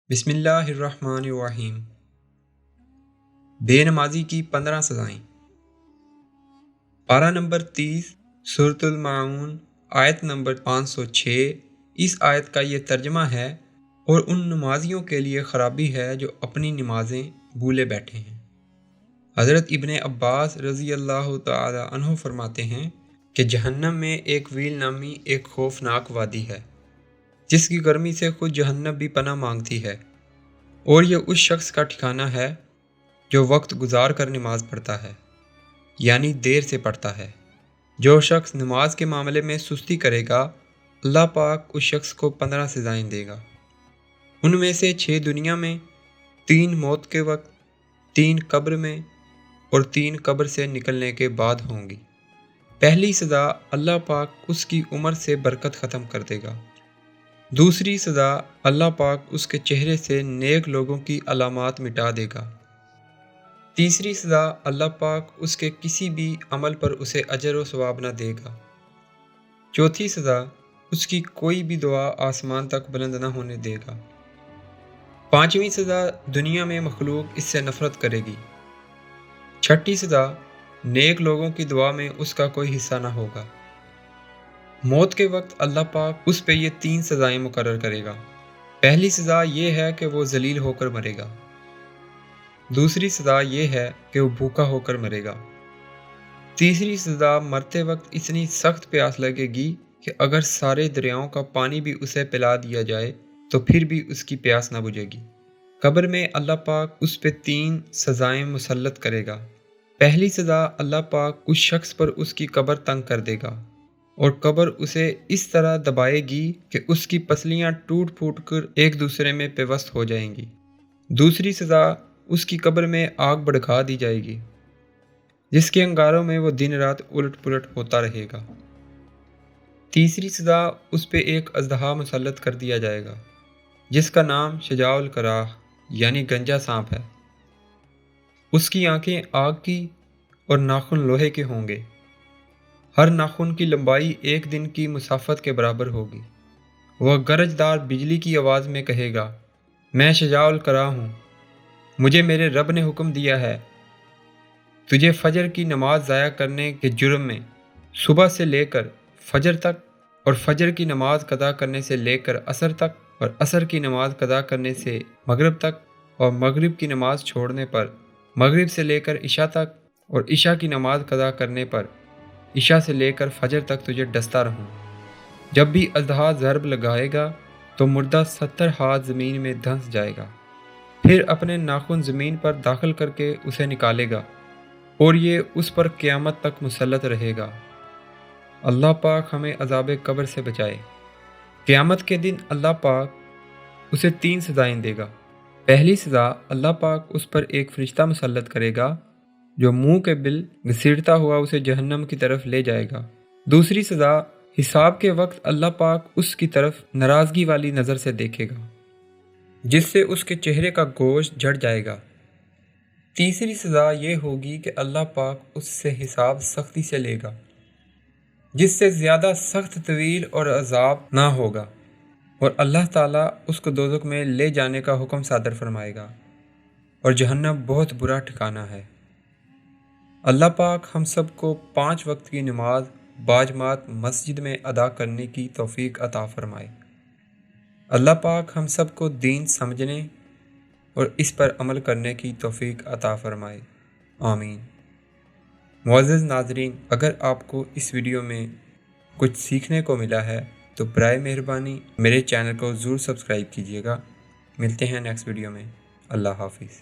بسم اللہ الرحمن الرحیم۔ بے نمازی کی 15 سزائیں۔ پارہ نمبر 30 سورۃ الماعون آیت نمبر 506۔ اس آیت کا یہ ترجمہ ہے، اور ان نمازیوں کے لیے خرابی ہے جو اپنی نمازیں بھولے بیٹھے ہیں۔ حضرت ابن عباس رضی اللہ تعالی عنہ فرماتے ہیں کہ جہنم میں ایک ویل نامی ایک خوفناک وادی ہے، جس کی گرمی سے خود جہنم بھی پناہ مانگتی ہے، اور یہ اس شخص کا ٹھکانہ ہے جو وقت گزار کر نماز پڑھتا ہے، یعنی دیر سے پڑھتا ہے۔ جو شخص نماز کے معاملے میں سستی کرے گا، اللہ پاک اس شخص کو 15 سزائیں دے گا۔ ان میں سے 6 دنیا میں، 3 موت کے وقت، 3 قبر میں، اور 3 قبر سے نکلنے کے بعد ہوں گی۔ پہلی سزا، اللہ پاک اس کی عمر سے برکت ختم کر دے گا۔ دوسری سزا، اللہ پاک اس کے چہرے سے نیک لوگوں کی علامات مٹا دے گا۔ تیسری سزا، اللہ پاک اس کے کسی بھی عمل پر اسے اجر و ثواب نہ دے گا۔ چوتھی سزا، اس کی کوئی بھی دعا آسمان تک بلند نہ ہونے دے گا۔ پانچویں سزا، دنیا میں مخلوق اس سے نفرت کرے گی۔ چھٹی سزا، نیک لوگوں کی دعا میں اس کا کوئی حصہ نہ ہوگا۔ موت کے وقت اللہ پاک اس پہ یہ 3 سزائیں مقرر کرے گا۔ پہلی سزا یہ ہے کہ وہ ذلیل ہو کر مرے گا۔ دوسری سزا یہ ہے کہ وہ بھوکا ہو کر مرے گا۔ تیسری سزا، مرتے وقت اتنی سخت پیاس لگے گی کہ اگر سارے دریاؤں کا پانی بھی اسے پلا دیا جائے تو پھر بھی اس کی پیاس نہ بجھے گی۔ قبر میں اللہ پاک اس پہ 3 سزائیں مسلط کرے گا۔ پہلی سزا، اللہ پاک اس شخص پر اس کی قبر تنگ کر دے گا، اور قبر اسے اس طرح دبائے گی کہ اس کی پسلیاں ٹوٹ پھوٹ کر ایک دوسرے میں پیوست ہو جائیں گی۔ دوسری سزا، اس کی قبر میں آگ بھڑکا دی جائے گی، جس کے انگاروں میں وہ دن رات الٹ پلٹ ہوتا رہے گا۔ تیسری سزا، اس پہ ایک اژدہا مسلط کر دیا جائے گا، جس کا نام شجاع الکراہ یعنی گنجا سانپ ہے۔ اس کی آنکھیں آگ کی اور ناخن لوہے کے ہوں گے۔ ہر ناخن کی لمبائی 1 دن کی مسافت کے برابر ہوگی۔ وہ گرجدار بجلی کی آواز میں کہے گا، میں شجاع الکراہ ہوں، مجھے میرے رب نے حکم دیا ہے تجھے فجر کی نماز ضائع کرنے کے جرم میں صبح سے لے کر فجر تک، اور فجر کی نماز قضا کرنے سے لے کر عصر تک، اور عصر کی نماز قضا کرنے سے مغرب تک، اور مغرب کی نماز چھوڑنے پر مغرب سے لے کر عشاء تک، اور عشاء کی نماز قضا کرنے پر عشاء سے لے کر فجر تک تجھے ڈستا رہوں۔ جب بھی اژدہا ضرب لگائے گا تو مردہ 70 ہاتھ زمین میں دھنس جائے گا، پھر اپنے ناخن زمین پر داخل کر کے اسے نکالے گا، اور یہ اس پر قیامت تک مسلط رہے گا۔ اللہ پاک ہمیں عذاب قبر سے بچائے۔ قیامت کے دن اللہ پاک اسے 3 سزائیں دے گا۔ پہلی سزا، اللہ پاک اس پر ایک فرشتہ مسلط کرے گا جو منہ کے بل گھسیٹتا ہوا اسے جہنم کی طرف لے جائے گا۔ دوسری سزا، حساب کے وقت اللہ پاک اس کی طرف ناراضگی والی نظر سے دیکھے گا، جس سے اس کے چہرے کا گوشت جھڑ جائے گا۔ تیسری سزا یہ ہوگی کہ اللہ پاک اس سے حساب سختی سے لے گا، جس سے زیادہ سخت، طویل اور عذاب نہ ہوگا، اور اللہ تعالیٰ اس کو دوزخ میں لے جانے کا حکم صادر فرمائے گا، اور جہنم بہت برا ٹھکانہ ہے۔ اللہ پاک ہم سب کو 5 وقت کی نماز باجماعت مسجد میں ادا کرنے کی توفیق عطا فرمائے۔ اللہ پاک ہم سب کو دین سمجھنے اور اس پر عمل کرنے کی توفیق عطا فرمائے، آمین۔ معزز ناظرین، اگر آپ کو اس ویڈیو میں کچھ سیکھنے کو ملا ہے تو برائے مہربانی میرے چینل کو ضرور سبسکرائب کیجیے گا۔ ملتے ہیں نیکسٹ ویڈیو میں۔ اللہ حافظ۔